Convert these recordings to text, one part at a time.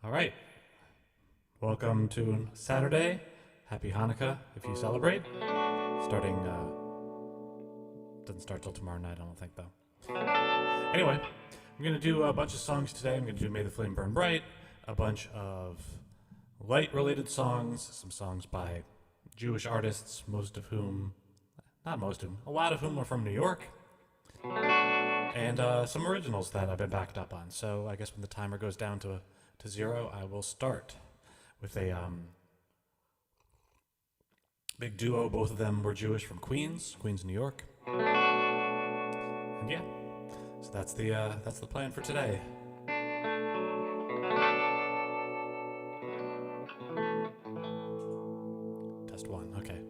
All right. Welcome to Saturday. Happy Hanukkah if you celebrate. Starting, doesn't start till tomorrow night, I don't think, though. Anyway, I'm going to do a bunch of songs today. I'm going to do May the Flame Burn Bright, a bunch of light-related songs, some songs by Jewish artists, a lot of whom are from New York, and some originals that I've been backed up on. So I guess when the timer goes down to zero, I will start with a big duo. Both of them were Jewish from Queens, New York. And yeah, so that's the plan for today. Test one, okay.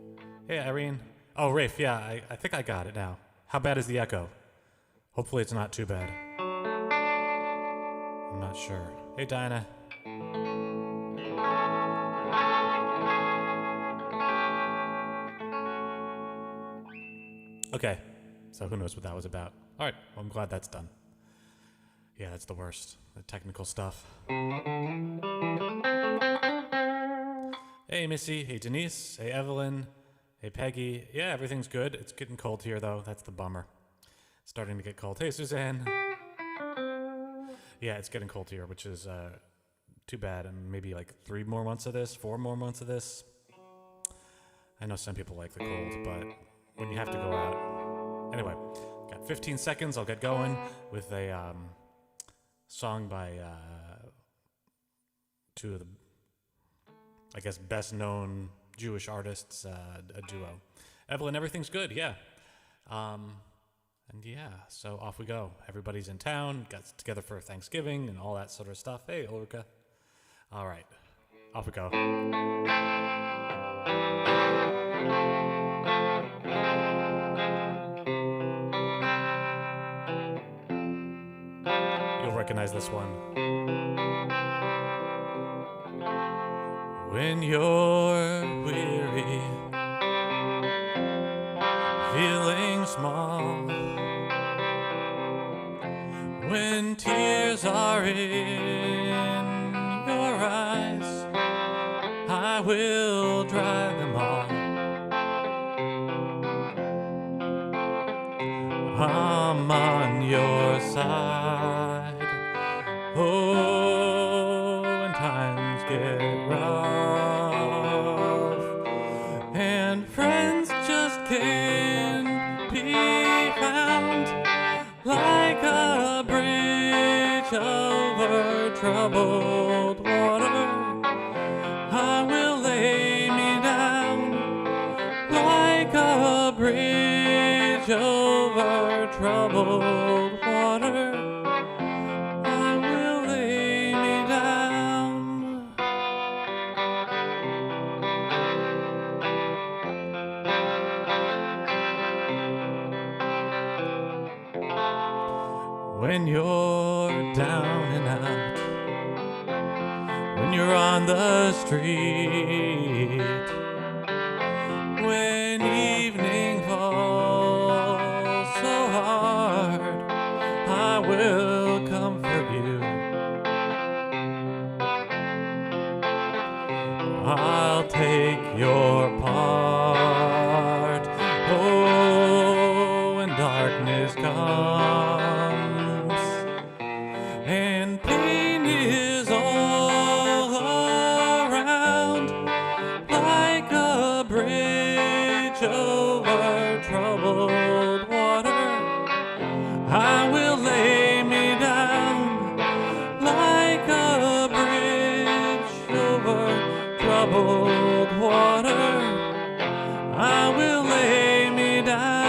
Hey, Irene. Oh, Rafe, yeah, I think I got it now. How bad is the echo? Hopefully it's not too bad. I'm not sure. Hey, Dinah. Okay, so who knows what that was about. All right, well, I'm glad that's done. Yeah, that's the worst, the technical stuff. Hey, Missy. Hey, Denise. Hey, Evelyn. Hey, Peggy. Yeah, everything's good. It's getting cold here, though. That's the bummer. It's starting to get cold. Hey, Suzanne. Yeah, it's getting cold here, which is too bad. And maybe like 4 more months of this. I know some people like the cold, but when you have to go out. Anyway, got 15 seconds. I'll get going with a song by two of the, I guess, best known Jewish artists, a duo. Evelyn, everything's good, yeah. And yeah, so off we go. Everybody's in town, got together for Thanksgiving and all that sort of stuff. Hey, Ulrika. All right, off we go. You'll recognize this one. When you're weary, feeling small, when tears are in your eyes, I will dry them all. I'm on your side. Oh, when times get rough and friends just can't be found, like a bridge over troubled water, I will lay me down. Like a bridge over troubled water, I will lay me down. When you're down and out, when you're on the street, when evening falls so hard, I will comfort you. I'll take your part. Oh, when darkness comes and pain is all around, like a bridge over troubled water, I will lay me down. Like a bridge over troubled water, I will lay me down.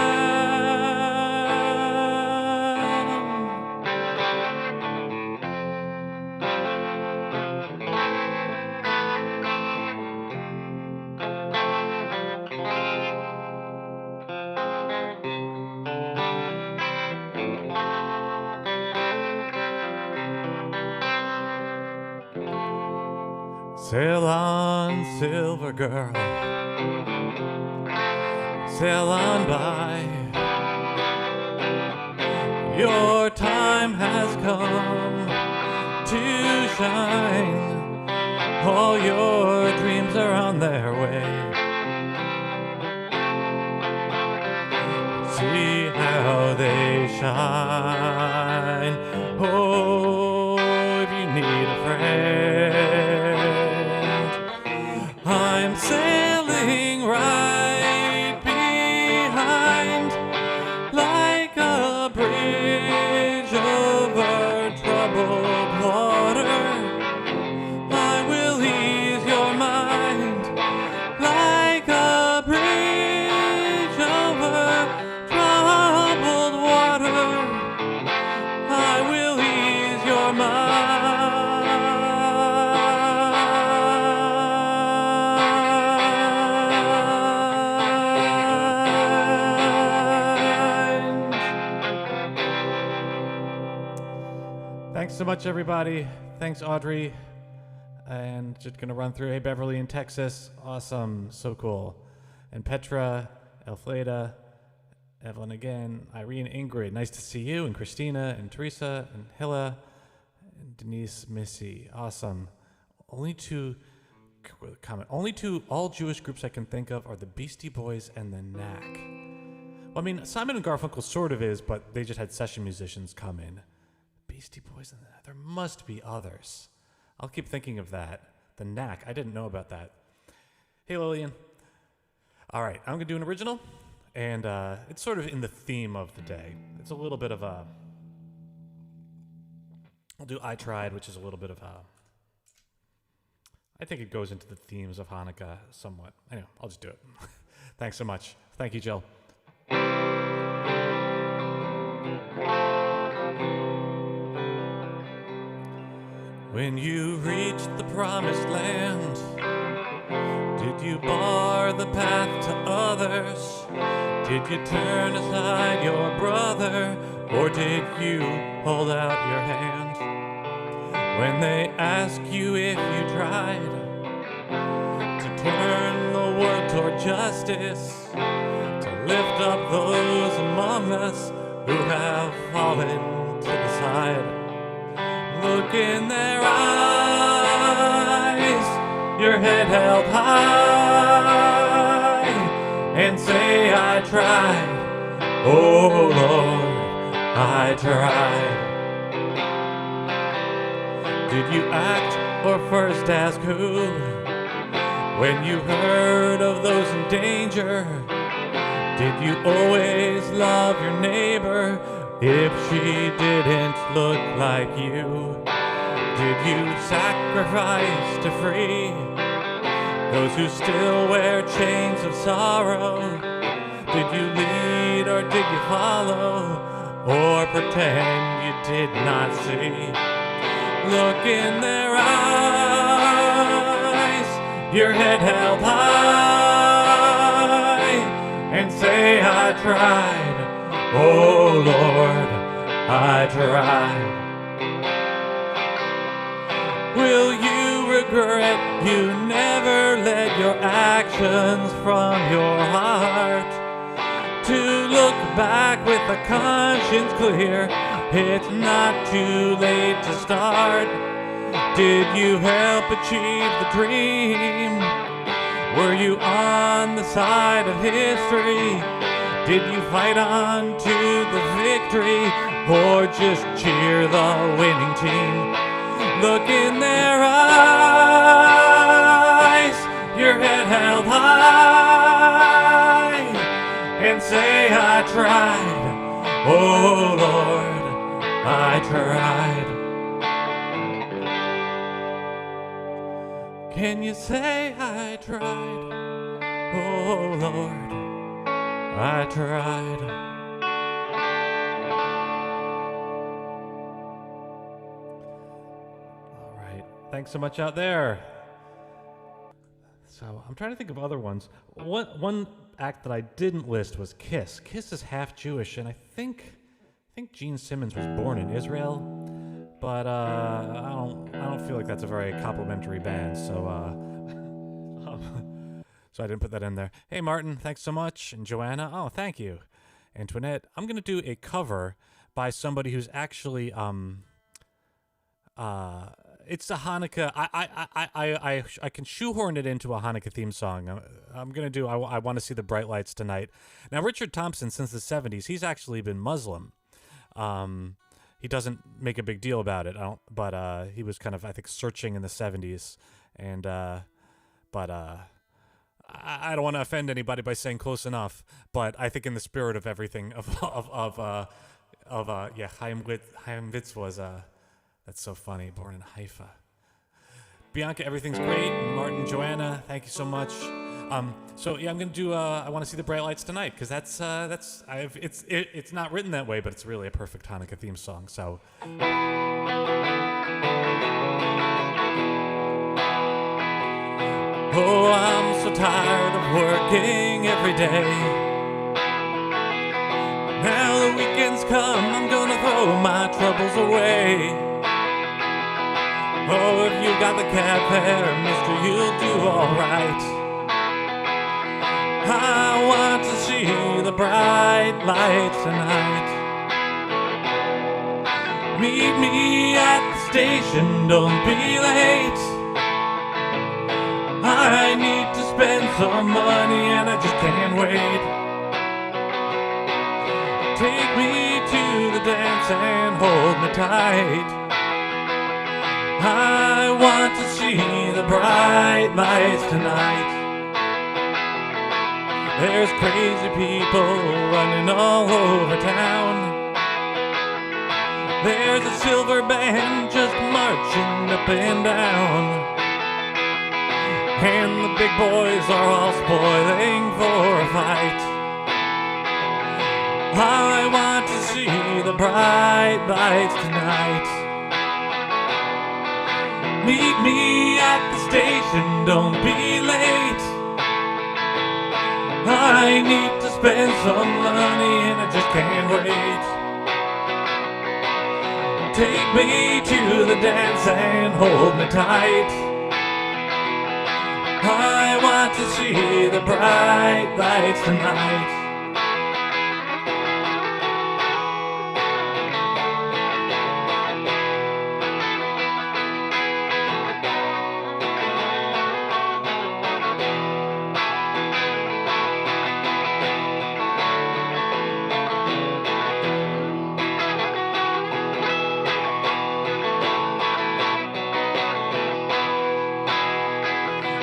Sail on, silver girl, sail on by. Your time has come to shine. all your dreams are on their way. See how they shine. Oh, if you need a friend, I'm sailing right behind, like a bridge over troubled water. I will ease your mind, like a bridge over troubled water. I will ease your mind. Thanks so much, everybody. Thanks, Audrey. And just gonna run through. Hey, Beverly in Texas. Awesome. So cool. And Petra, Elfleda, Evelyn again, Irene, Ingrid, nice to see you, and Christina, and Teresa, and Hilla, and Denise, Missy, awesome. Only two all Jewish groups I can think of are the Beastie Boys and the Knack. Well, I mean, Simon and Garfunkel sort of is, but they just had session musicians come in. Beastie Boys and the Knack, there must be others. I'll keep thinking of that. The Knack, I didn't know about that. Hey, Lillian. All right, I'm gonna do an original. And it's sort of in the theme of the day. It's a little bit of a... I'll do I Tried, which is a little bit of a... I think it goes into the themes of Hanukkah somewhat. Anyway, I'll just do it. Thanks so much. Thank you, Jill. When you reached the promised land, did you bar the path to others? Did you turn aside your brother, or did you hold out your hand? When they ask you if you tried to turn the world toward justice, to lift up those among us who have fallen to the side, look in their eyes, your head held high, and say, I tried, oh Lord, I tried. Did you act or first ask who? When you heard of those in danger, did you always love your neighbor if she didn't look like you? Did you sacrifice to free those who still wear chains of sorrow? Did you lead or did you follow, or pretend you did not see? Look in their eyes, your head held high, and say, I tried, oh Lord, I tried. Will you regret you never led your actions from your heart? To look back with a conscience clear, it's not too late to start. Did you help achieve the dream? Were you on the side of history? Did you fight on to the victory, or just cheer the winning team? Look in their eyes, your head held high, and say, I tried, oh Lord, I tried. Can you say I tried, oh Lord, I tried. All right, thanks so much out there. So I'm trying to think of other ones. One act that I didn't list was Kiss. Kiss is half Jewish, and I think Gene Simmons was born in Israel, but I don't feel like that's a very complimentary band, so so I didn't put that in there. Hey Martin, thanks so much, and Joanna, oh thank you, Antoinette. I'm gonna do a cover by somebody who's actually it's a Hanukkah. I can shoehorn it into a Hanukkah theme song. I'm gonna do. I want to see the bright lights tonight. Now, Richard Thompson, since the '70s, he's actually been Muslim. He doesn't make a big deal about it. But he was kind of, I think, searching in the '70s, and I don't want to offend anybody by saying close enough. But I think in the spirit of everything Chaim Witz was that's so funny. Born in Haifa. Bianca, everything's great. Martin, Joanna, thank you so much. So yeah, I'm gonna do. I want to see the bright lights tonight because it's not written that way, but it's really a perfect Hanukkah theme song. So. Oh, I'm so tired of working every day. Now the weekend's come, I'm gonna throw my troubles away. Oh, if you got the cab fare, mister, you'll do alright. I want to see the bright lights tonight. Meet me at the station, don't be late. I need to spend some money and I just can't wait. Take me to the dance and hold me tight. I want to see the bright lights tonight. There's crazy people running all over town. There's a silver band just marching up and down. And the big boys are all spoiling for a fight. I want to see the bright lights tonight. Meet me at the station, don't be late. I need to spend some money and I just can't wait. Take me to the dance and hold me tight. I want to see the bright lights tonight.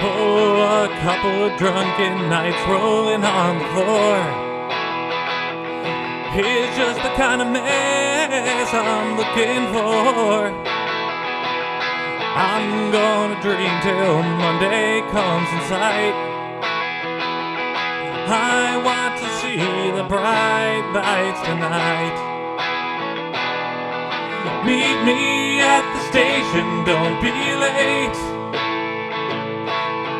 Oh, a couple of drunken nights rolling on the floor. Here's just the kind of mess I'm looking for. I'm gonna drink till Monday comes in sight. I want to see the bright lights tonight. Meet me at the station, don't be late.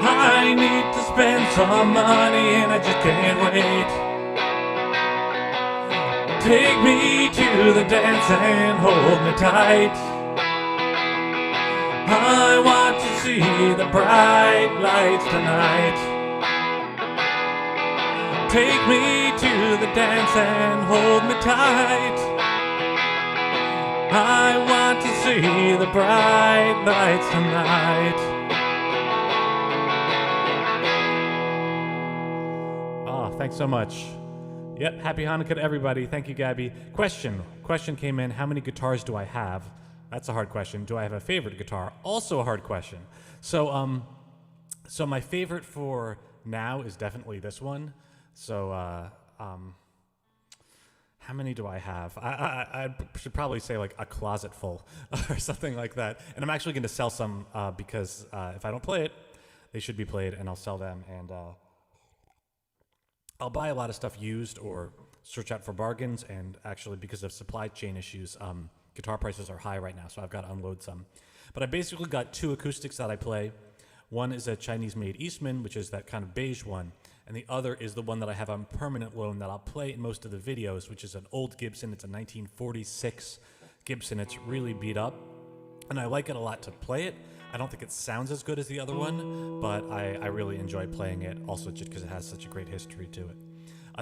I need to spend some money and I just can't wait. Take me to the dance and hold me tight. I want to see the bright lights tonight. Take me to the dance and hold me tight. I want to see the bright lights tonight. Thanks so much. Yep, happy Hanukkah to everybody. Thank you, Gabby. Question came in. How many guitars do I have? That's a hard question. Do I have a favorite guitar? Also a hard question. So my favorite for now is definitely this one. So, how many do I have? I should probably say like a closet full or something like that. And I'm actually going to sell some because if I don't play it, they should be played, and I'll sell them. And I'll buy a lot of stuff used or search out for bargains, and actually because of supply chain issues, guitar prices are high right now, so I've got to unload some. But I basically got two acoustics that I play. One is a Chinese-made Eastman, which is that kind of beige one, and the other is the one that I have on permanent loan that I'll play in most of the videos, which is an old Gibson. It's a 1946 Gibson. It's really beat up, and I like it a lot to play it. I don't think it sounds as good as the other one, but I really enjoy playing it, also just because it has such a great history to it.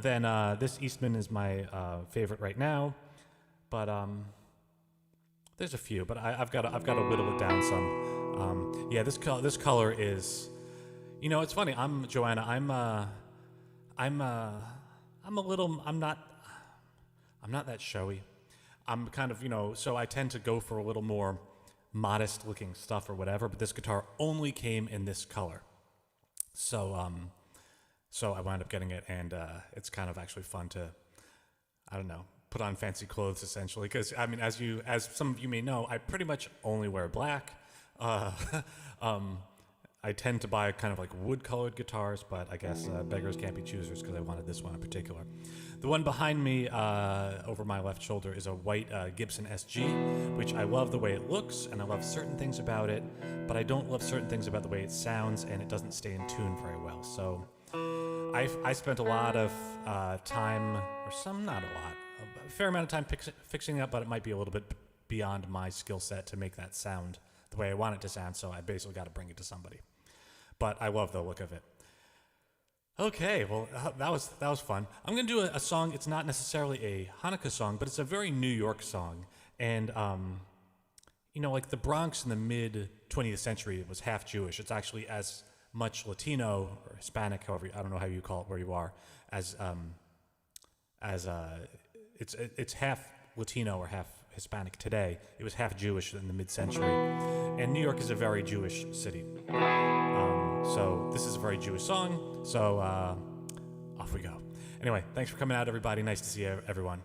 Then this Eastman is my favorite right now, but There's a few, but I've got to whittle it down some. Yeah, this color is, it's funny. Joanna. I'm not that showy. I'm kind of, so I tend to go for a little more modest looking stuff or whatever, but this guitar only came in this color. So I wound up getting it, and it's kind of actually fun to, I don't know, put on fancy clothes essentially, because I mean, as some of you may know, I pretty much only wear black. I tend to buy kind of like wood-colored guitars, but I guess beggars can't be choosers because I wanted this one in particular. The one behind me over my left shoulder is a white Gibson SG, which I love the way it looks, and I love certain things about it, but I don't love certain things about the way it sounds, and it doesn't stay in tune very well. So I spent a lot of time, or not a lot, a fair amount of time fixing it up, but it might be a little bit beyond my skill set to make that sound the way I want it to sound, so I basically got to bring it to somebody. But I love the look of it. Okay, well, that was fun. I'm going to do a song. It's not necessarily a Hanukkah song, but it's a very New York song. And, like the Bronx in the mid-20th century was half Jewish. It's actually as much Latino or Hispanic, however, I don't know how you call it where you are, as it's half Latino or half Hispanic today. It was half Jewish in the mid-century. And New York is a very Jewish city. So this is a very Jewish song, so off we go. Anyway, thanks for coming out, everybody. Nice to see everyone.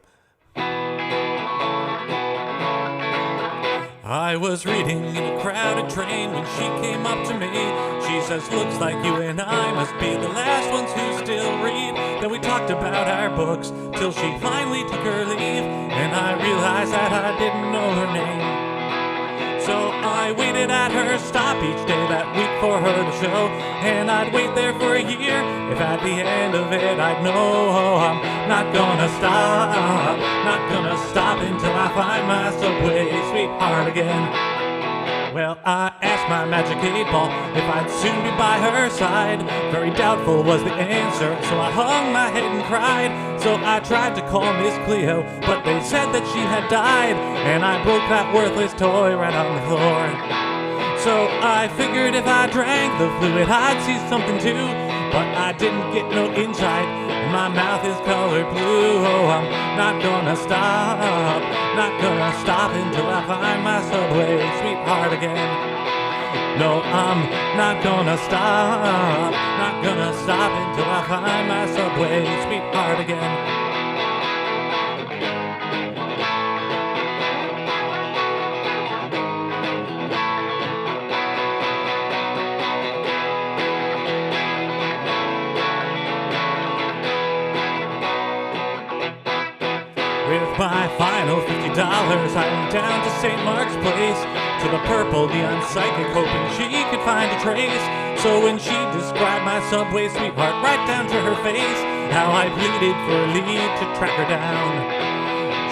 I was reading in a crowded train when she came up to me. She says, looks like you and I must be the last ones who still read. Then we talked about our books till she finally took her leave, and I realized that I didn't know her name. So I waited at her stop each day that week for her to show, and I'd wait there for a year. If at the end of it I'd know, I'm not gonna stop until I find my subway sweetheart again. Well, I asked my magic 8-ball if I'd soon be by her side. Very doubtful was the answer, so I hung my head and cried. So I tried to call Miss Cleo, but they said that she had died, and I broke that worthless toy right on the floor. So I figured if I drank the fluid I'd see something too, but I didn't get no insight. My mouth is colored blue. Oh, I'm not gonna stop until I find my subway sweetheart again. No, I'm not gonna stop until I find my subway sweetheart again. With my final $50, I went down to St. Mark's Place, to the purple neon psychic, hoping she could find a trace. So when she described my subway sweetheart right down to her face, how I pleaded for a lead to track her down.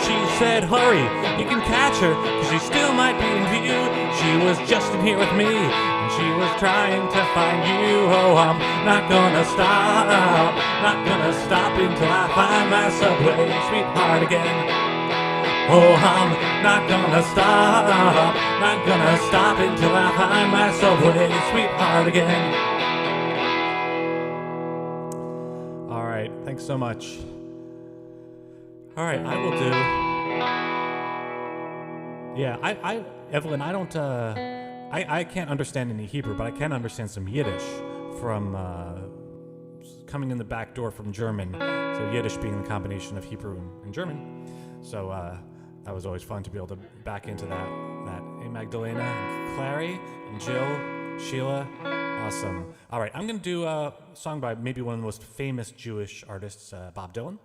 She said, hurry, you can catch her, cause she still might be in view. She was just in here with me, and she was trying to find you. Oh, I'm not gonna stop until I find my subway sweetheart again. Oh, I'm not gonna stop until I find my subway sweetheart again. All right, thanks so much. All right, I will do. Yeah, Evelyn, I don't. I can't understand any Hebrew, but I can understand some Yiddish from coming in the back door from German. So Yiddish being the combination of Hebrew and German. So that was always fun to be able to back into that. Hey, Magdalena, and Clary, and Jill, Sheila, awesome. All right, I'm gonna do a song by maybe one of the most famous Jewish artists, Bob Dylan.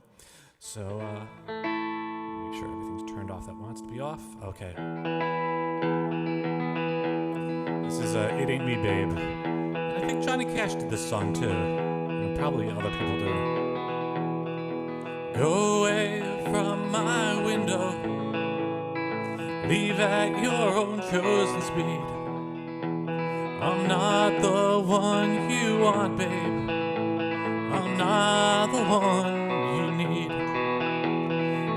So make sure everything's turned off that wants to be off. Okay. This is It Ain't Me Babe. And I think Johnny Cash did this song too. And probably other people do. Go away from my window. Leave at your own chosen speed. I'm not the one you want, babe. I'm not the one you need.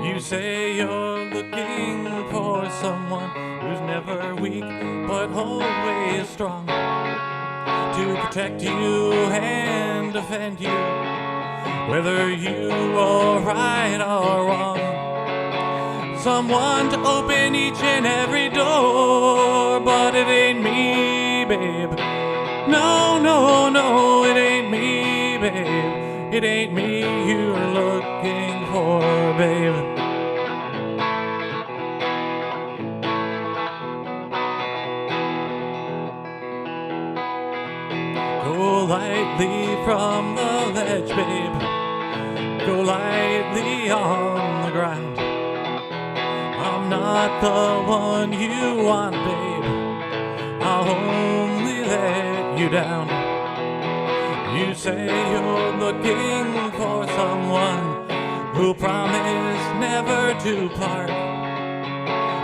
You say you're looking for someone who's never weak, but always strong, to protect you and defend you, whether you are right or wrong. Someone to open each and every door, but it ain't me, babe. No, no, no, it ain't me, babe. It ain't me you're looking for, babe. Go lightly from the ledge, babe. Go lightly on the ground. I'm not the one you want, babe. I'll only let you down. You say you're looking for someone who'll promise never to part,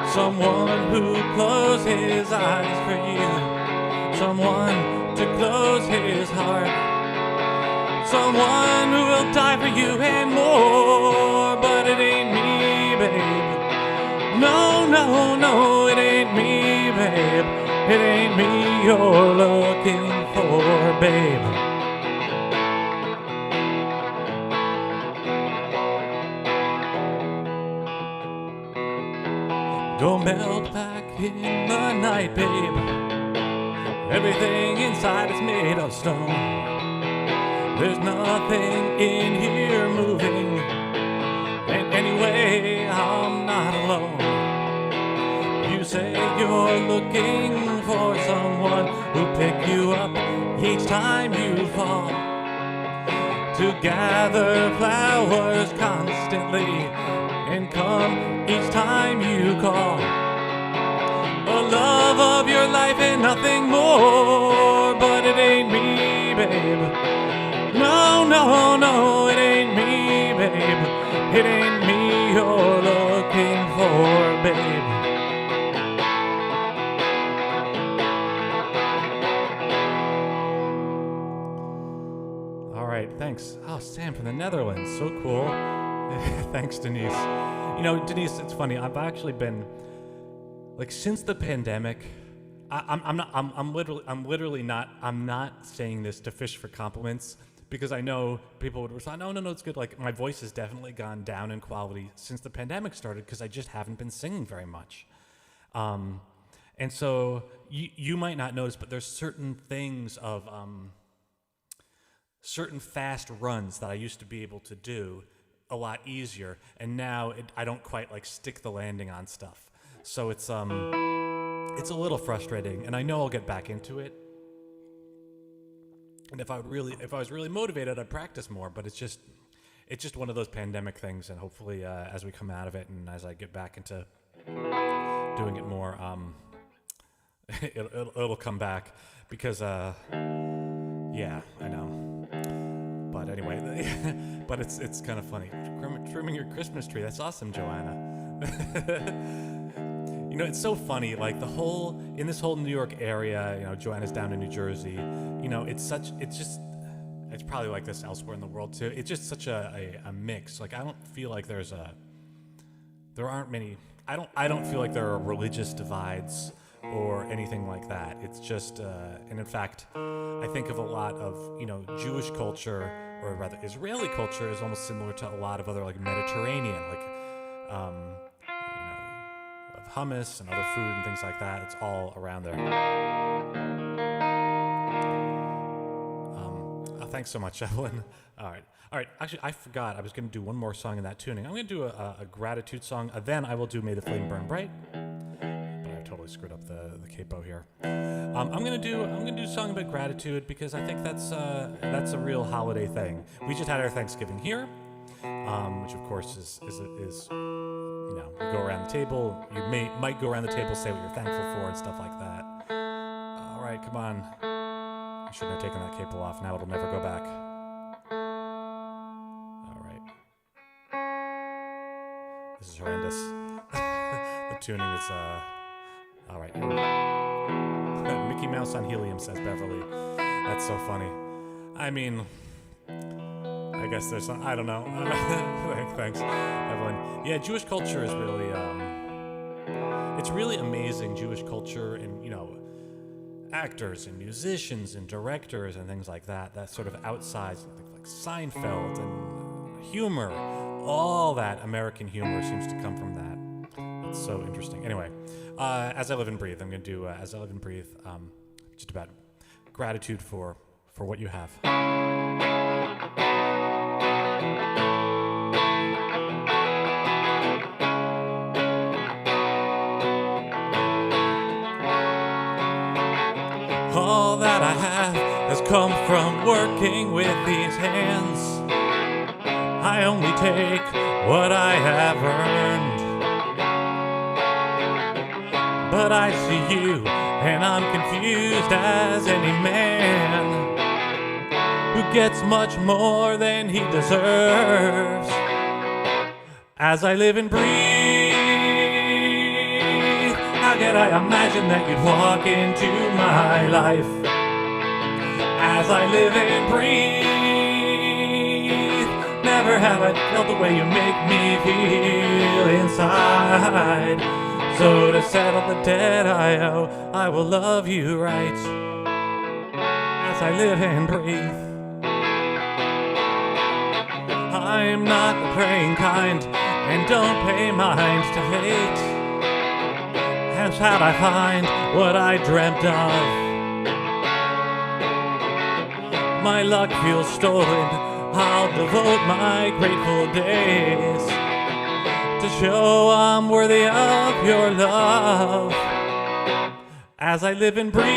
someone who'll close his eyes for you, someone to close his heart, someone who will die for you and more. But it ain't me, babe. No, no, no, it ain't me, babe. It ain't me you're looking for, babe. Go melt back in the night, babe. Everything inside is made of stone. There's nothing in here moving, and anyway, I'm not alone. You say you're looking for someone who'll pick you up each time you fall, to gather flowers constantly and come each time you call. A love of your life and nothing more. But it ain't me, babe. No, no, no, it ain't me, babe. It ain't me you're looking for, babe. All right, thanks. Oh, Sam from the Netherlands, so cool. Thanks, Denise. You know, Denise, it's funny. I've actually been, like, since the pandemic, I'm not saying this to fish for compliments, because I know people would respond, no, it's good. Like, my voice has definitely gone down in quality since the pandemic started, because I just haven't been singing very much. And so you might not notice, but there's certain things of certain fast runs that I used to be able to do a lot easier, and now I don't quite like stick the landing on stuff. So it's a little frustrating, and I know I'll get back into it. And if I was really motivated, I'd practice more. But it's just one of those pandemic things, and hopefully, as we come out of it, and as I get back into doing it more, it'll come back, because yeah, I know. But anyway, but it's kind of funny. Trimming your Christmas tree. That's awesome, Joanna. You know, it's so funny. Like in this whole New York area, you know, Joanna's down in New Jersey. You know, it's probably like this elsewhere in the world too. It's just such a mix. Like, I don't feel like there aren't many. I don't feel like there are religious divides or anything like that. It's just, and in fact, I think of a lot of, you know, Jewish culture, or rather Israeli culture, is almost similar to a lot of other, like, Mediterranean, like, you know, of hummus and other food and things like that. It's all around there. Thanks so much, Evelyn. All right. Actually, I forgot. I was going to do one more song in that tuning. I'm going to do a gratitude song. Then I will do May the Flame Burn Bright. Totally screwed up the capo here. I'm gonna do a song about gratitude, because I think that's a real holiday thing. We just had our Thanksgiving here, which of course is you know, we go around the table. You might go around the table, say what you're thankful for and stuff like that. All right, come on. I shouldn't have taken that capo off. Now it'll never go back. All right. This is horrendous. The tuning is all right. Mickey Mouse on helium, says Beverly. That's so funny. I mean, I guess there's some, I don't know. Thanks, Evelyn. Yeah, Jewish culture is really, it's really amazing Jewish culture and, actors and musicians and directors and things like that, that sort of outside, like Seinfeld and humor, all that American humor seems to come from that. It's so interesting. Anyway, As I Live and Breathe, I'm going to do As I Live and Breathe, just about gratitude for what you have. All that I have has come from working with these hands. I only take what I have earned. But I see you, and I'm confused as any man who gets much more than he deserves. As I live and breathe, how could I imagine that you'd walk into my life? As I live and breathe, never have I felt the way you make me feel inside. So to settle the debt I owe, I will love you right as I live and breathe. I'm not the praying kind and don't pay mind to hate. Hence how'd I find what I dreamt of? My luck feels stolen, I'll devote my grateful days to show I'm worthy of your love. As I live and breathe,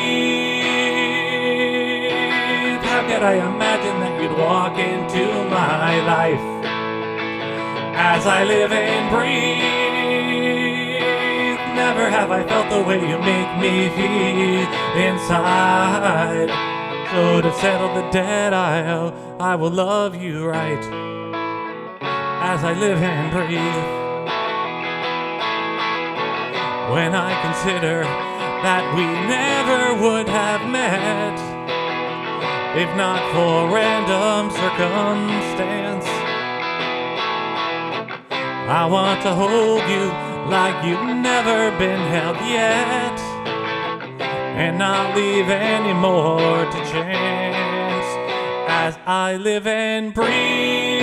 how could I imagine that you'd walk into my life? As I live and breathe, never have I felt the way you make me feel inside. So to settle the debt I owe, I will love you right as I live and breathe. When I consider that we never would have met if not for random circumstance, I want to hold you like you've never been held yet, and not leave any more to chance. As I live and breathe,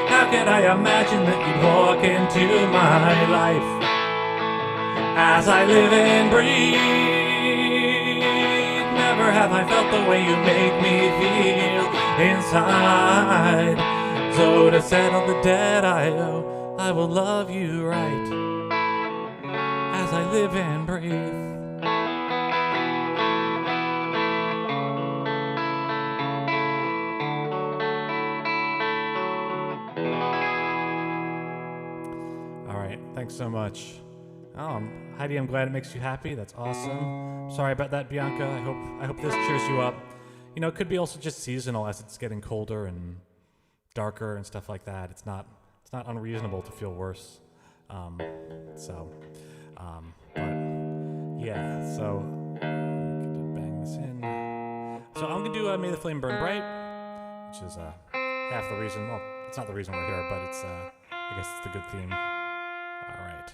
how could I imagine that you'd walk into my life? As I live and breathe, never have I felt the way you make me feel inside. So to settle the debt I owe, I will love you right as I live and breathe. All right, thanks so much. Heidi, I'm glad it makes you happy. That's awesome. Sorry about that, Bianca. I hope this cheers you up. It could be also just seasonal as it's getting colder and darker and stuff like that. It's not unreasonable to feel worse. But yeah, so bang this in. So I'm gonna do May the Flame Burn Bright, which is half the reason. Well, it's not the reason we're here, but it's I guess it's the good theme. All right.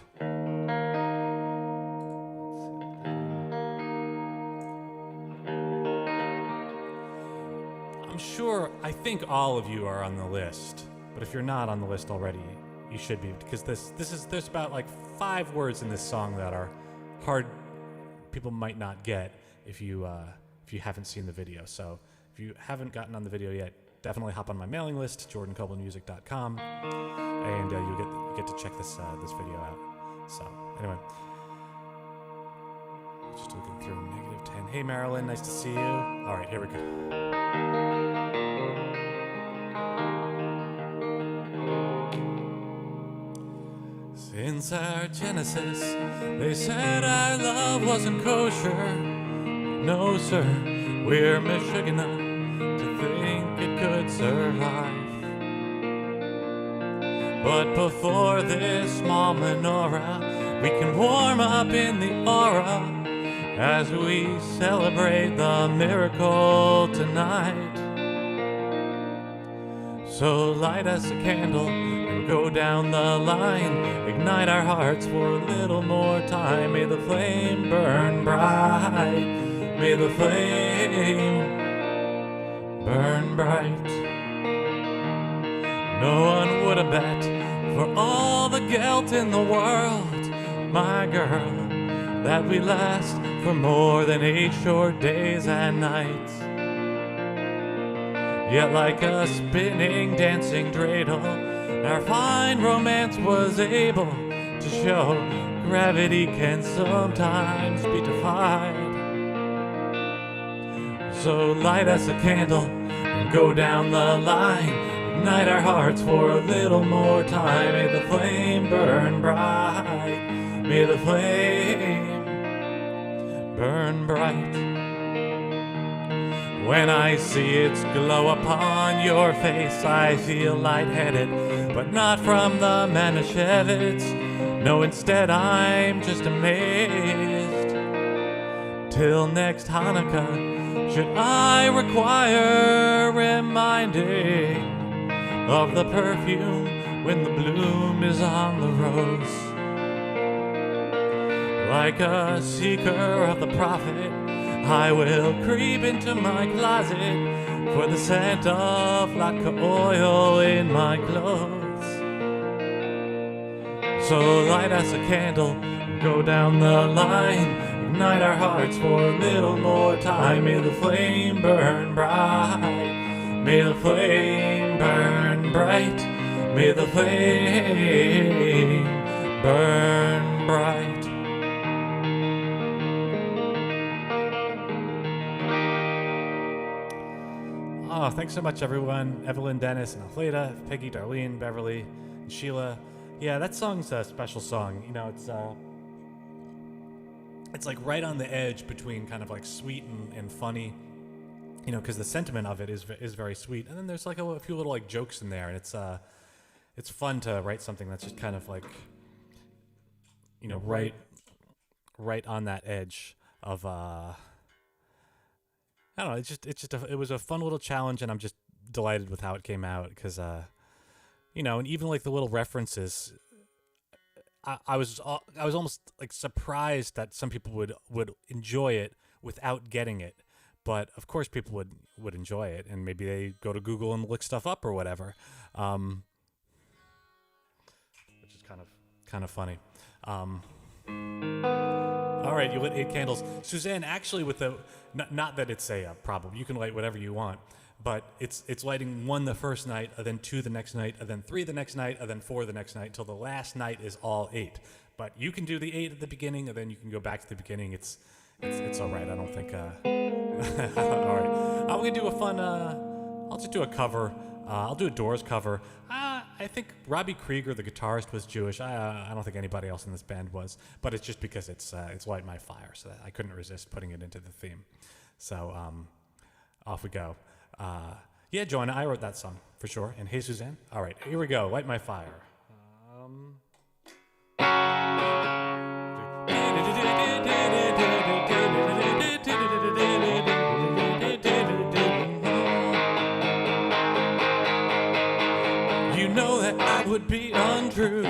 I think all of you are on the list, but if you're not on the list already, you should be, because there's about like 5 words in this song that are hard, people might not get if you haven't seen the video. So if you haven't gotten on the video yet, definitely hop on my mailing list, jordancobblemusic.com, and you get to check this video out. So anyway, just looking through -10. Hey Marilyn, nice to see you. All right, here we go. Since our genesis, they said our love wasn't kosher. No, sir, we're Michigan to think it could survive. But before this small menorah, we can warm up in the aura as we celebrate the miracle tonight. So light us a candle and go down the line, ignite our hearts for a little more time. May the flame burn bright, may the flame burn bright. No one would have bet for all the guilt in the world, my girl, that we last for more than 8 short days and nights. Yet like a spinning, dancing dreidel, our fine romance was able to show gravity can sometimes be defied. So light us a candle and go down the line, ignite our hearts for a little more time. May the flame burn bright, may the flame burn bright. When I see its glow upon your face, I feel lightheaded, but not from the Manischewitz. No, instead I'm just amazed. Till next Hanukkah, should I require reminding of the perfume when the bloom is on the rose? Like a seeker of the prophet, I will creep into my closet for the scent of latke oil in my clothes. So light us a candle, go down the line, ignite our hearts for a little more time. May the flame burn bright, may the flame burn bright, may the flame burn bright. Oh, thanks so much, everyone. Evelyn, Dennis, and Alfreda, Peggy, Darlene, Beverly, and Sheila. Yeah, that song's a special song. You know, it's like right on the edge between kind of like sweet and funny. You know, because the sentiment of it is very sweet, and then there's like a few little like jokes in there, and it's fun to write something that's just kind of like, you know, right on that edge of I don't know. It was a fun little challenge, and I'm just delighted with how it came out because, you know, and even like the little references, I was almost like surprised that some people would enjoy it without getting it, but of course people would enjoy it, and maybe they go to Google and look stuff up or whatever, which is kind of funny. All right, you lit 8 candles. Suzanne, actually, with the not that it's a problem. You can light whatever you want, but it's lighting 1 the first night, and then 2 the next night, and then 3 the next night, and then 4 the next night, until the last night is all 8. But you can do the 8 at the beginning, and then you can go back to the beginning. It's all right. I don't think. All right, I'm gonna do a fun. I'll just do a cover. I'll do a Doors cover. I think Robbie Krieger, the guitarist, was Jewish. I don't think anybody else in this band was, but it's just because it's Light My Fire, so I couldn't resist putting it into the theme. So off we go. Yeah, Joanna, I wrote that song for sure. And hey, Suzanne. All right, here we go. Light My Fire. Would be untrue.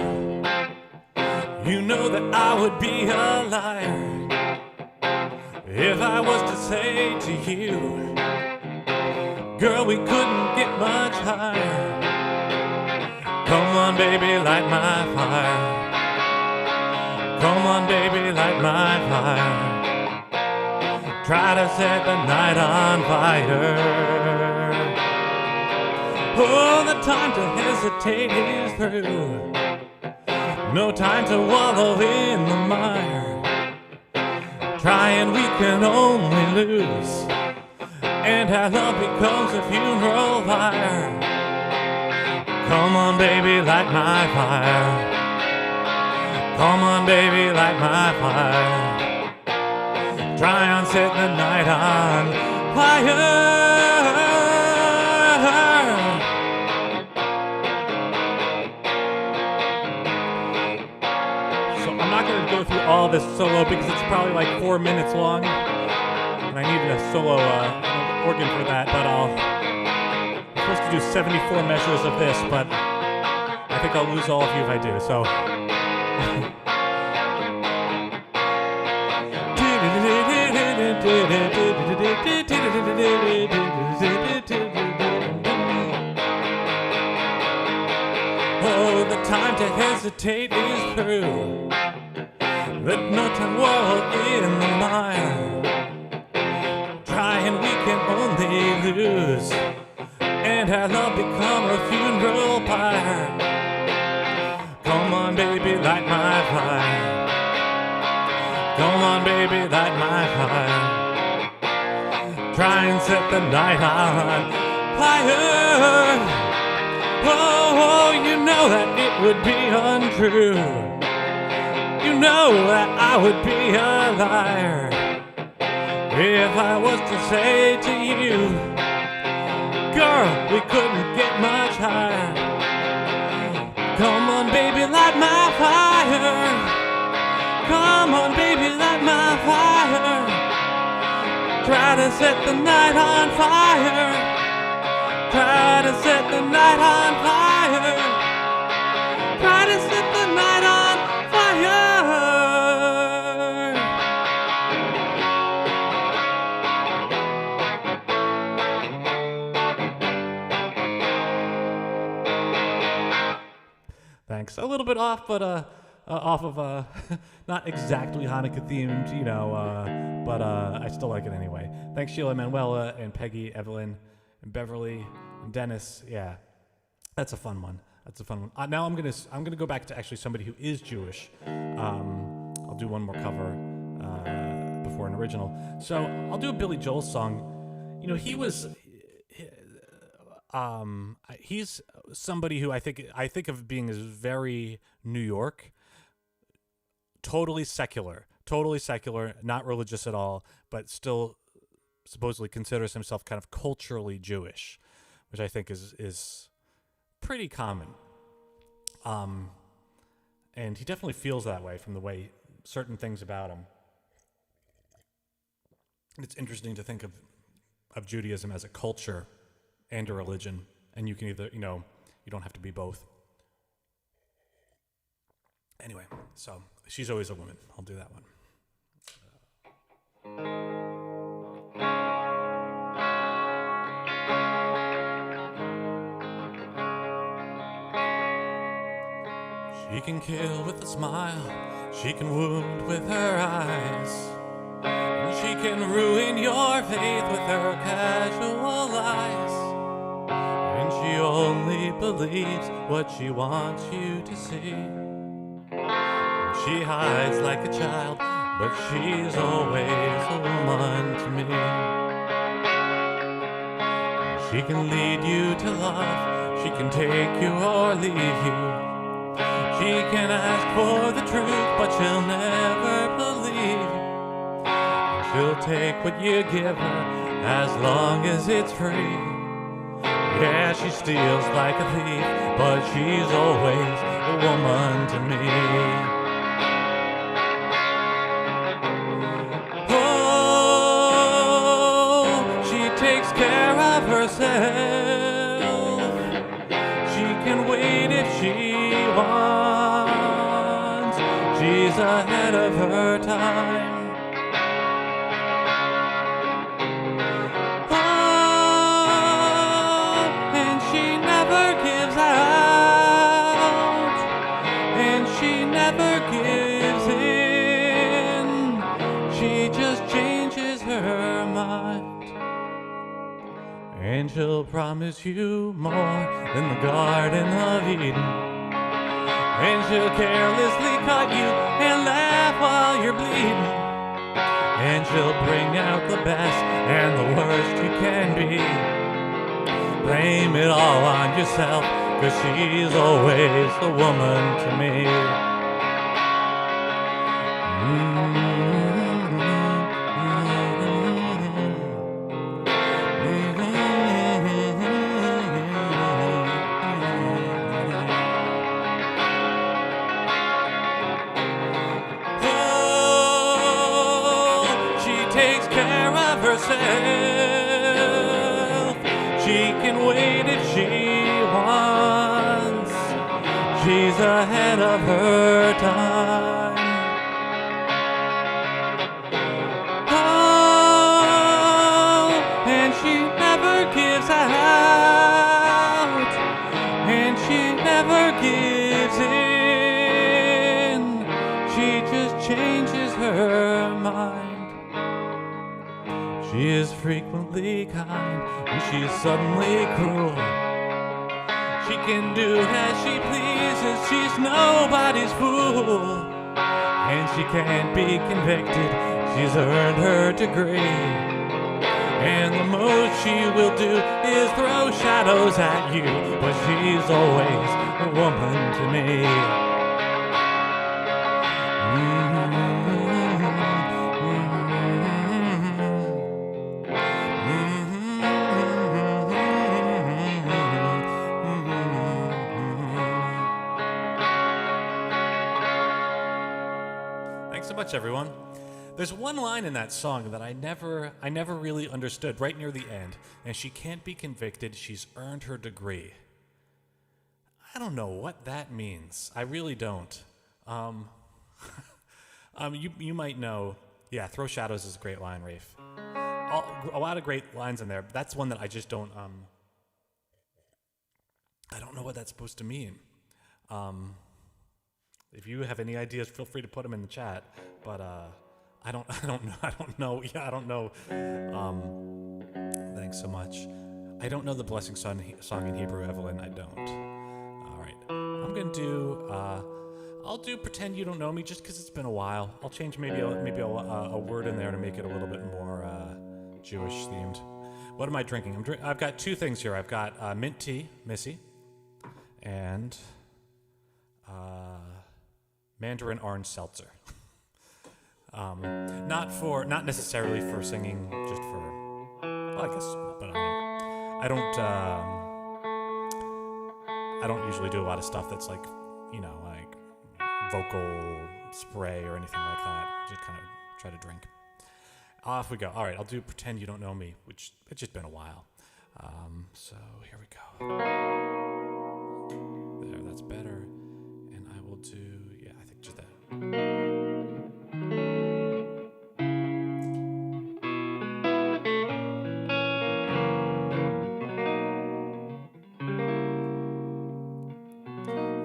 You know that I would be a liar if I was to say to you, girl, we couldn't get much higher. Come on, baby, light my fire. Come on, baby, light my fire. Try to set the night on fire. Oh, the time to hesitate is through. No time to wallow in the mire. Trying we can only lose, and our love becomes a funeral pyre. Come on, baby, light my fire. Come on, baby, light my fire. Try and set the night on fire. Go through all this solo because it's probably like 4 minutes long, and I needed a solo organ for that. But I'm supposed to do 74 measures of this, but I think I'll lose all of you if I do. So. Oh, the time to hesitate is through. Let no time wallow in the mire. Try and we can only lose, and our love become a funeral pyre. Come on, baby, light my fire. Come on, baby, light my fire. Try and set the night on fire. Oh, you know that it would be untrue. You know that I would be a liar if I was to say to you, girl, we couldn't get much higher. Come on, baby, light my fire. Come on, baby, light my fire. Try to set the night on fire. Try to set the night on fire. Try to set the night on fire. Thanks. A little bit off, but off of not exactly Hanukkah themed, you know, but I still like it anyway. Thanks, Sheila, Manuela, and Peggy, Evelyn, and Beverly, and Dennis. Yeah, that's a fun one. That's a fun one. Now I'm gonna go back to actually somebody who is Jewish. I'll do one more cover before an original. So I'll do a Billy Joel song. You know, he's somebody who I think of being as very New York, totally secular, not religious at all, but still supposedly considers himself kind of culturally Jewish, which I think is pretty common. And he definitely feels that way from the way certain things about him. It's interesting to think of Judaism as a culture and a religion, and you can either, you know, you don't have to be both. Anyway, so She's Always a Woman. I'll do that one. She can kill with a smile, she can wound with her eyes, and she can ruin your faith with her casual lies. And she only believes what she wants you to see. She hides like a child, but she's always a woman to me. She can lead you to love, she can take you or leave you. She can ask for the truth, but she'll never believe. She'll take what you give her, as long as it's free. Yeah, she steals like a thief, but she's always a woman to me. Oh, she takes care of herself. She can wait if she wants. She's ahead of her time. And she'll promise you more than the Garden of Eden. And she'll carelessly cut you and laugh while you're bleeding. And she'll bring out the best and the worst you can be. Blame it all on yourself, 'cause she's always the woman to me. She can wait if she wants. She's ahead of her time. Oh, and she never gives out, and she never gives in. She just changes her mind. She is frequently kind, and she's suddenly cruel. She can do as she pleases, she's nobody's fool. And she can't be convicted, she's earned her degree. And the most she will do is throw shadows at you, but she's always a woman to me. Thanks so much, everyone. There's one line in that song that I never really understood, right near the end. And she can't be convicted, she's earned her degree. I don't know what that means. I really don't. You might know. Yeah, Throw Shadows is a great line, Rafe. A lot of great lines in there. But that's one that I just don't. I don't know what that's supposed to mean. If you have any ideas, feel free to put them in the chat. But I don't know. Yeah, I don't know. Thanks so much. I don't know the blessing song in Hebrew, Evelyn. I don't. All right. I'm gonna do. I'll do Pretend You Don't Know Me just because it's been a while. I'll change maybe a word in there to make it a little bit more Jewish themed. What am I drinking? I've got two things here. I've got mint tea, Missy, and Mandarin orange seltzer. Not necessarily for singing, just for. Well, I guess, but I don't usually do a lot of stuff that's like, like vocal spray or anything like that. Just kind of try to drink. Off we go. All right, I'll do Pretend You Don't Know Me, which it's just been a while. So here we go. There, that's better. And I will do, I think just that.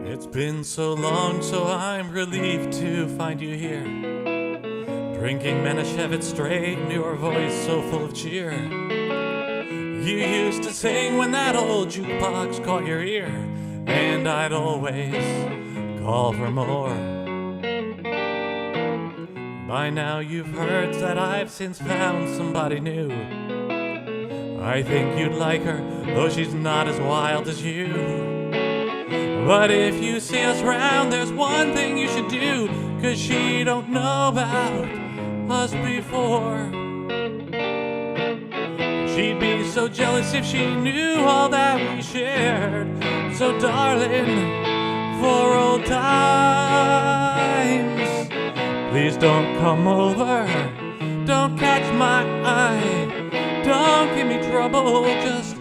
It's been so long, so I'm relieved to find you here. Drinking Manischewitz straight, and your voice so full of cheer. You used to sing when that old jukebox caught your ear, and I'd always call for more. By now you've heard that I've since found somebody new. I think you'd like her, though she's not as wild as you. But if you see us round, there's one thing you should do, 'cause she don't know about us before. She'd be so jealous if she knew all that we shared. So darling, for old times, please don't come over, don't catch my eye, don't give me trouble, just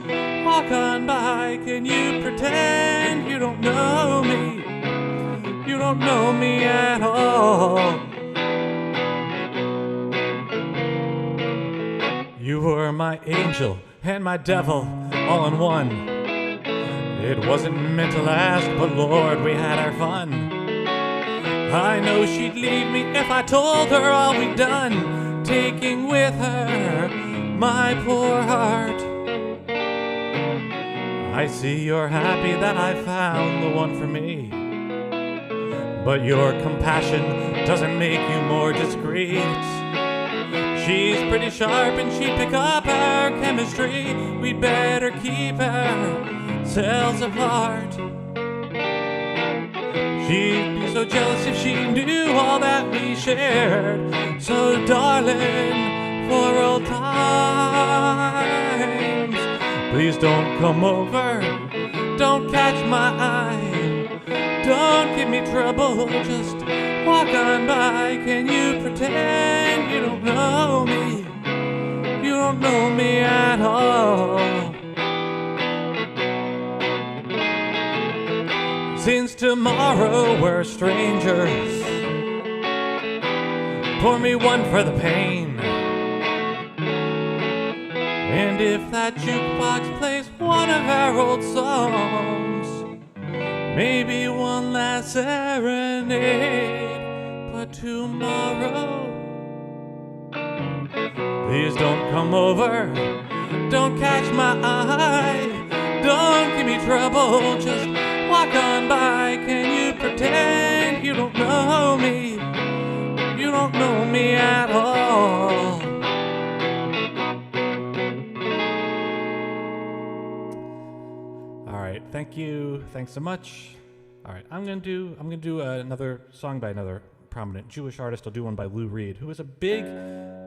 walk on by. Can you pretend you don't know me? You don't know me at all. You were my angel and my devil all in one. It wasn't meant to last, but Lord, we had our fun. I know she'd leave me if I told her all we'd done, taking with her my poor heart. I see you're happy that I found the one for me, but your compassion doesn't make you more discreet. She's pretty sharp and she'd pick up our chemistry. We'd better keep ourselves apart. She'd be so jealous if she knew all that we shared. So darling, for old times, please don't come over, don't catch my eye, don't give me trouble, just walk on by. Can you pretend you don't know me? You don't know me at all. Since tomorrow we're strangers. Pour me one for the pain. And if that jukebox plays one of our old songs, maybe one last serenade. But tomorrow, please don't come over, don't catch my eye, don't give me trouble, just walk on by. Can you pretend you don't know me? You don't know me at all. All right, thank you. Thanks so much. All right, I'm gonna do another song by another prominent Jewish artist. I'll do one by Lou Reed, who was a big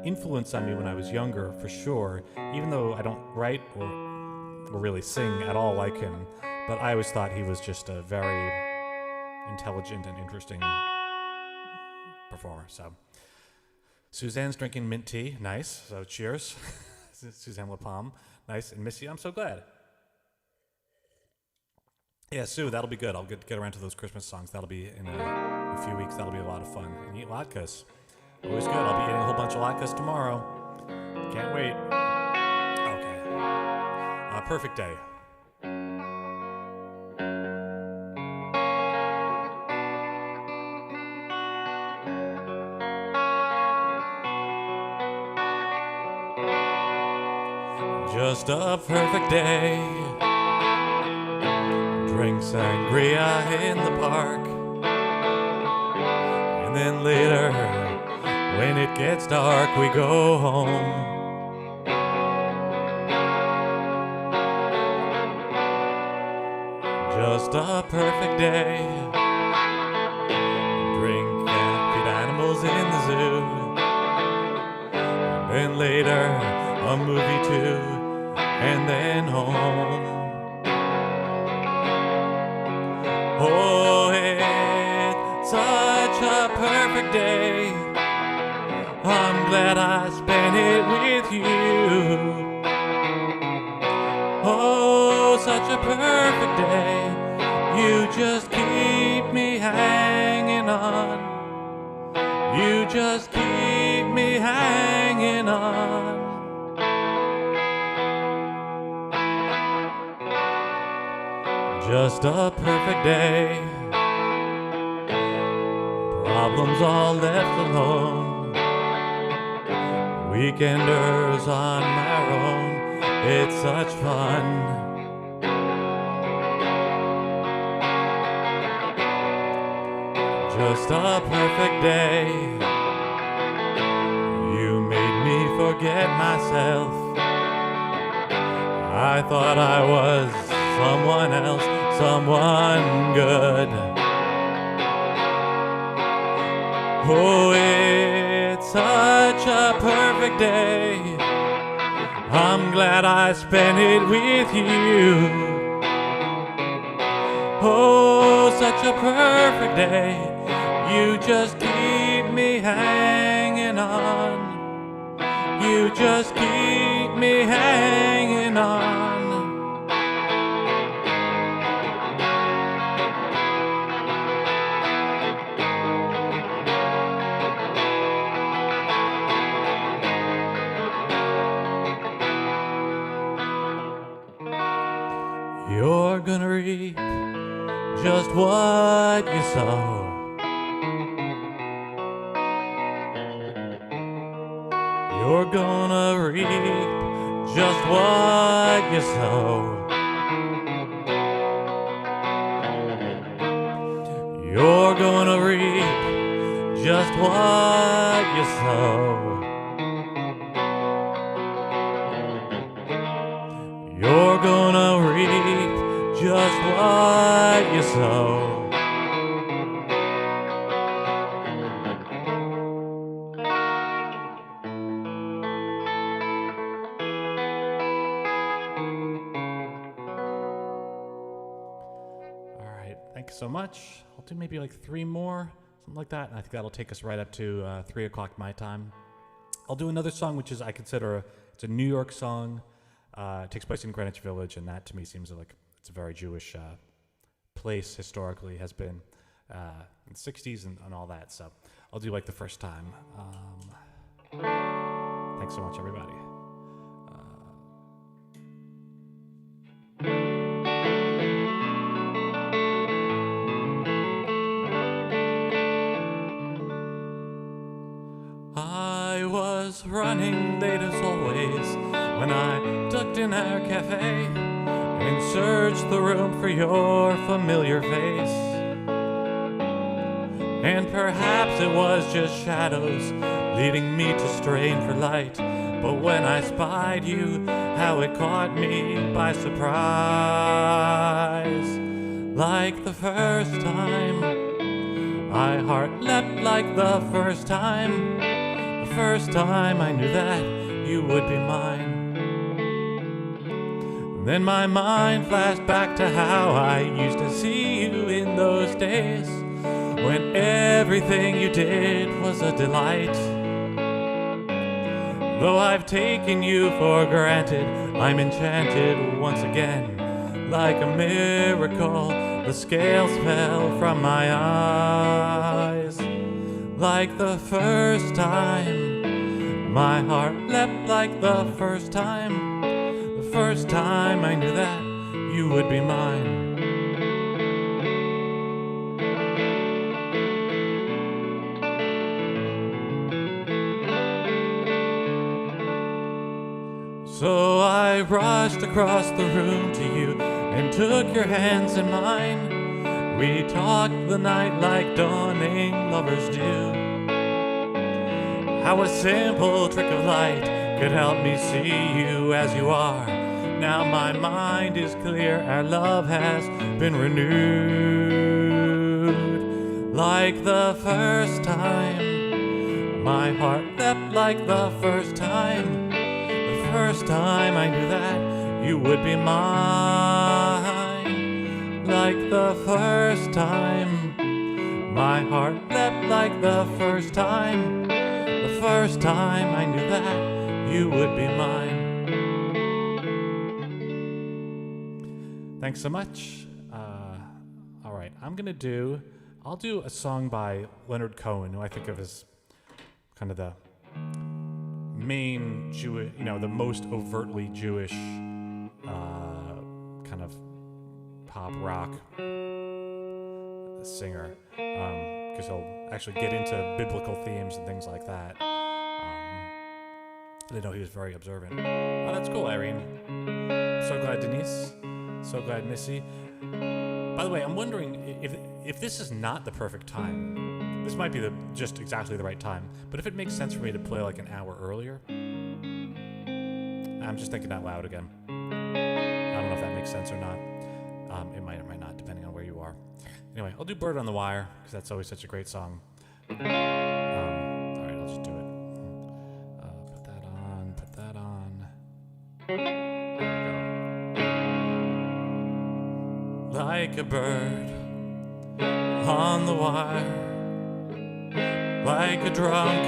influence on me when I was younger, for sure. Even though I don't write or really sing at all like him, but I always thought he was just a very intelligent and interesting performer. So, Suzanne's drinking mint tea, nice. So cheers, Suzanne Lapalm, nice. And Missy, I'm so glad. Yeah, Sue, that'll be good. I'll get around to those Christmas songs. That'll be in a few weeks. That'll be a lot of fun. And eat latkes. Always good. I'll be eating a whole bunch of latkes tomorrow. Can't wait. Okay. Perfect day. Just a perfect day. Drink sangria in the park. And then later, when it gets dark, we go home. Just a perfect day. Drink and feed animals in the zoo. And then later, a movie too. And then home. Oh, it's such a perfect day. I'm glad I spent it with you. Oh, such a perfect day. You just keep me hanging on. You just keep me hanging on. Just a perfect day. Problems all left alone. Weekenders on our own. It's such fun. Just a perfect day. You made me forget myself. I thought I was someone else, someone good. Oh, it's such a perfect day. I'm glad I spent it with you. Oh, such a perfect day. You just keep me hanging on. You just keep me hanging on. You're gonna reap just what you sow. You're gonna reap just what you sow. You're gonna reap just what you sow. You're gonna reap just what you sow. All right, thanks so much. I'll do maybe like 3 more, something like that. And I think that'll take us right up to 3 o'clock my time. I'll do another song, which is I consider it's a New York song. It takes place in Greenwich Village, and that to me seems like it's a very Jewish place historically has been in the 60s and all that. So I'll do like the first time. Thanks so much, everybody. I was running late as always when I ducked in our cafe and searched the room for your familiar face. And perhaps it was just shadows leading me to strain for light. But when I spied you, how it caught me by surprise. Like the first time, my heart leapt like the first time. The first time I knew that you would be mine. Then my mind flashed back to how I used to see you in those days, when everything you did was a delight. Though I've taken you for granted, I'm enchanted once again. Like a miracle, the scales fell from my eyes. Like the first time, my heart leapt like the first time. The first time I knew that you would be mine. So I rushed across the room to you and took your hands in mine. We talked the night like dawning lovers do. How a simple trick of light could help me see you as you are. Now my mind is clear, our love has been renewed. Like the first time, my heart leapt like the first time. The first time I knew that you would be mine. Like the first time, my heart leapt like the first time. The first time I knew that you would be mine. Thanks so much. All right, I'll do a song by Leonard Cohen, who I think of as kind of the main Jewish, the most overtly Jewish kind of pop rock singer, because he'll actually get into biblical themes and things like that. I didn't know he was very observant. Oh, that's cool, Irene. So glad, Denise. So glad, Missy. By the way, I'm wondering if this is not the perfect time. This might be just exactly the right time. But if it makes sense for me to play like an hour earlier, I'm just thinking out loud again. I don't know if that makes sense or not. It might or might not, depending on where you are. Anyway, I'll do Bird on the Wire, because that's always such a great song. All right, I'll just do it. Put that on. There we go. Like a bird on the wire, like a drunk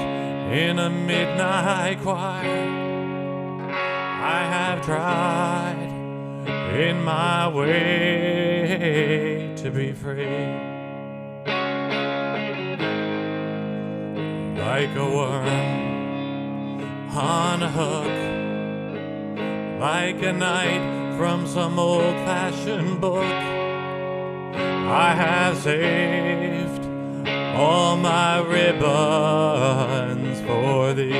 in a midnight choir, I have tried in my way to be free. Like a worm on a hook, like a knight from some old-fashioned book, I have saved all my ribbons for thee.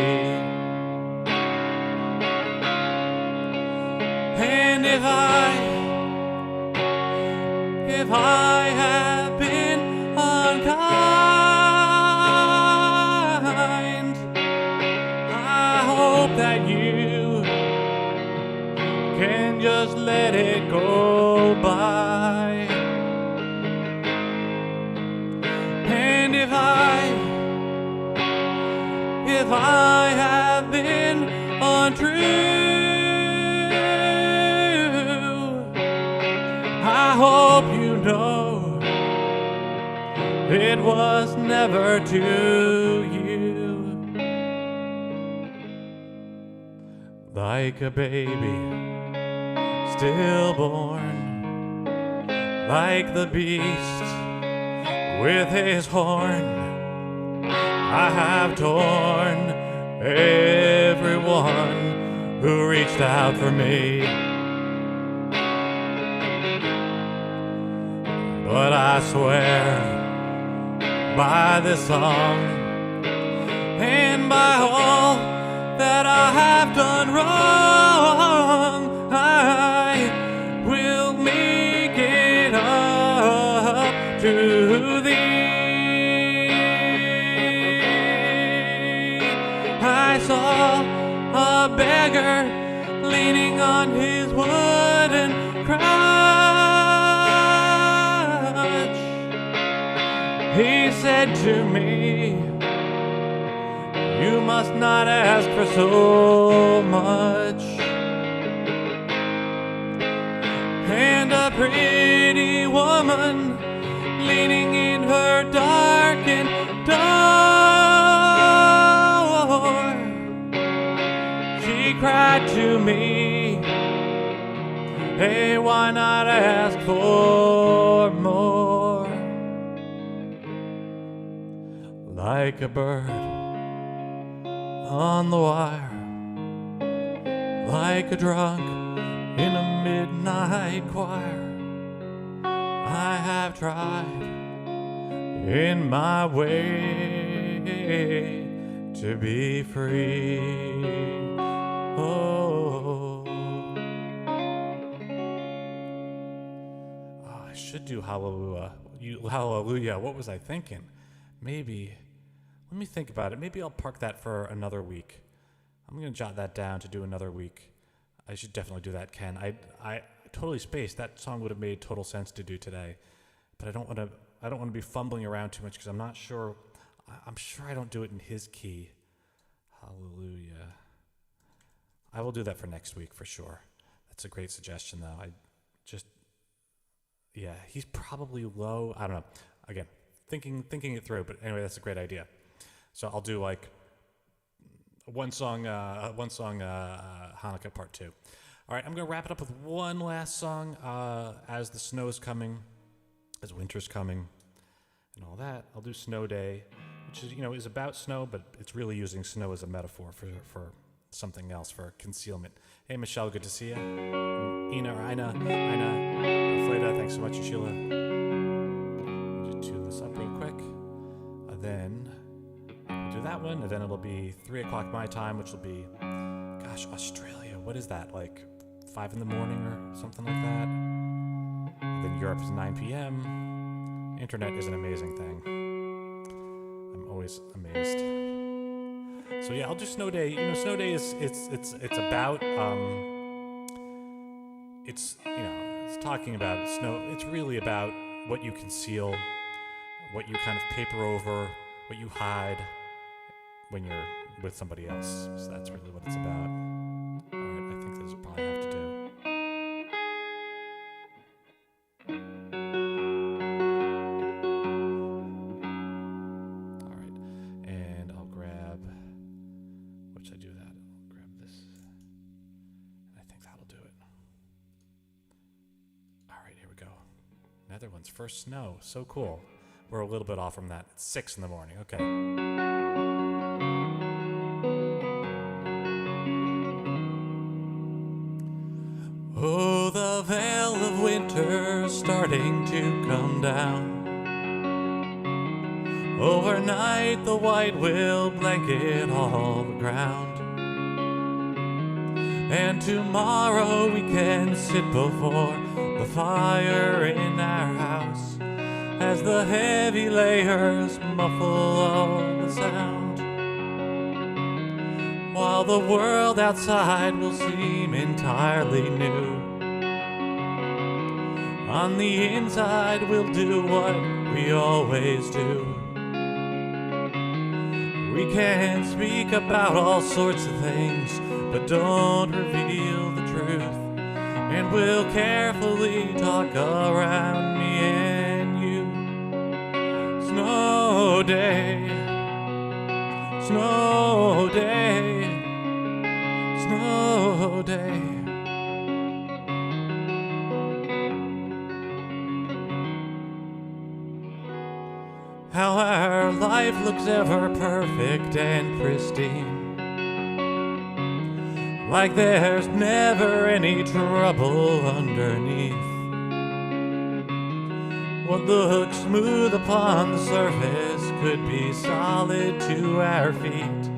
And if I have been unkind, I hope that you can just let it go by. And if I have been untrue, I hope you know it was never to you. Like a baby stillborn, like the beast with his horn. I have torn everyone who reached out for me. But I swear by this song and by all that I have done wrong, I will make it up to thee. I saw a beggar leaning on his wooden crutch. He said to me, "You must not ask for so much." And a pretty woman leaning in her darkened door, she cried to me, "Hey, why not ask for more?" Like a bird on the wire, like a drunk in a midnight choir, I have tried in my way to be free. Oh, I should do hallelujah. Hallelujah. What was I thinking? Maybe, let me think about it. Maybe I'll park that for another week. I'm going to jot that down to do another week. I should definitely do that, Ken. I totally spaced. That song would have made total sense to do today. But I don't want to be fumbling around too much because I'm not sure. I'm sure I don't do it in his key. Hallelujah. I will do that for next week for sure. That's a great suggestion, though. He's probably low. I don't know. Again, thinking it through. But anyway, that's a great idea. So I'll do like one song Hanukkah part 2. All right, I'm going to wrap it up with one last song as the snow is coming, as winter's coming, and all that. I'll do Snow Day, which is about snow, but it's really using snow as a metaphor for something else, for concealment. Hey, Michelle, good to see you. Ina, Fleda, thanks so much, Sheila. Just tune this up real quick. And then we'll do that one, and then it'll be 3 o'clock my time, which will be, Australia. What is that, like 5 in the morning or something like that? And then Europe is 9 p.m. Internet is an amazing thing. I'm always amazed. So yeah, I'll do Snow Day. Snow Day is it's about it's talking about snow. It's really about what you conceal, what you kind of paper over, what you hide when you're with somebody else. So that's really what it's about. All right, I think this will probably have to do. All right, and I'll grab. What should I do that? I'll grab this. I think that'll do it. All right, here we go. Netherlands first snow. So cool. We're a little bit off from that. It's 6 in the morning. Okay. Oh, the veil of winter starting to come down. Overnight the white will blanket all the ground. And tomorrow we can sit before the fire in our house as the heavy layers muffle all the sound. While the world outside will seem entirely new, on the inside we'll do what we always do. We can speak about all sorts of things, but don't reveal the truth. And we'll carefully talk around me and you. Snow day, snow day, snow day. life looks ever perfect and pristine, like there's never any trouble underneath. What looks smooth upon the surface could be solid to our feet,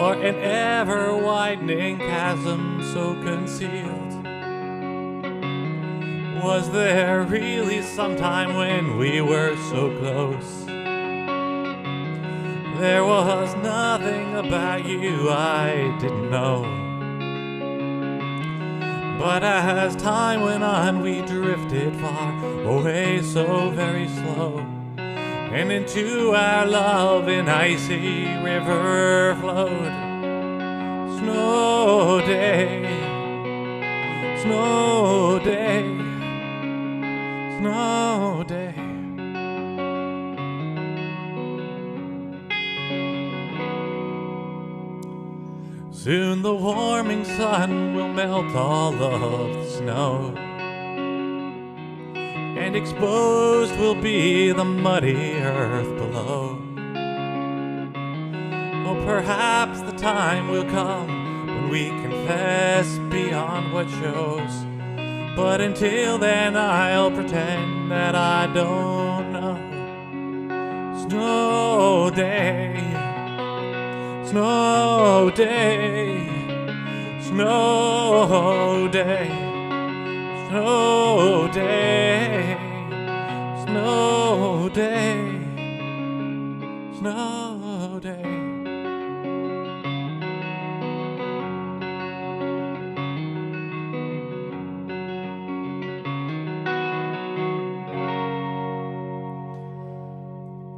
or an ever-widening chasm so concealed. Was there really some time when we were so close? There was nothing about you I didn't know. But as time went on, we drifted far away, so very slow, and into our love an icy river flowed. Snow day, snow day, snow day. Soon the warming sun will melt all of the snow, and exposed will be the muddy earth below. Oh, perhaps the time will come when we confess beyond what shows, but until then I'll pretend that I don't know. Snow day, snow day, snow day, snow day, snow day, snow day.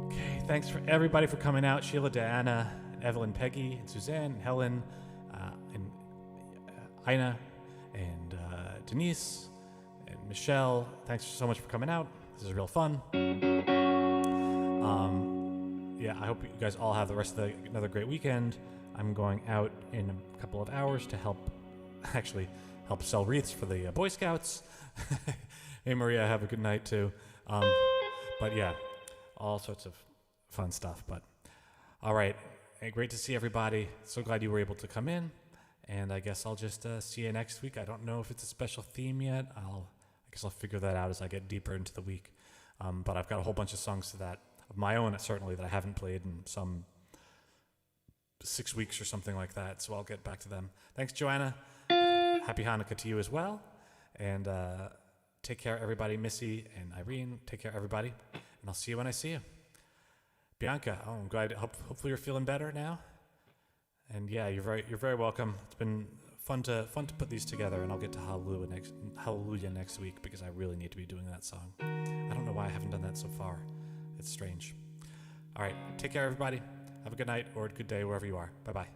Okay, thanks for everybody for coming out. Sheila, Diana, Evelyn, Peggy, and Suzanne, and Helen, and Ina, and Denise, and Michelle. Thanks so much for coming out. This is real fun. Yeah, I hope you guys all have the rest of another great weekend. I'm going out in a couple of hours to help sell wreaths for the Boy Scouts. Hey, Maria, have a good night too. But yeah, all sorts of fun stuff. But all right. Hey, great to see everybody. So glad you were able to come in. And I guess I'll just see you next week. I don't know if it's a special theme yet. I guess I'll figure that out as I get deeper into the week. But I've got a whole bunch of songs of my own, certainly, that I haven't played in some 6 weeks or something like that. So I'll get back to them. Thanks, Joanna. Happy Hanukkah to you as well. And take care, everybody. Missy and Irene, take care, everybody. And I'll see you when I see you. Bianca, I'm glad. Hopefully you're feeling better now. And yeah, you're very welcome. It's been fun to put these together, and I'll get to Hallelujah next week because I really need to be doing that song. I don't know why I haven't done that so far. It's strange. All right, take care, everybody. Have a good night or a good day wherever you are. Bye bye.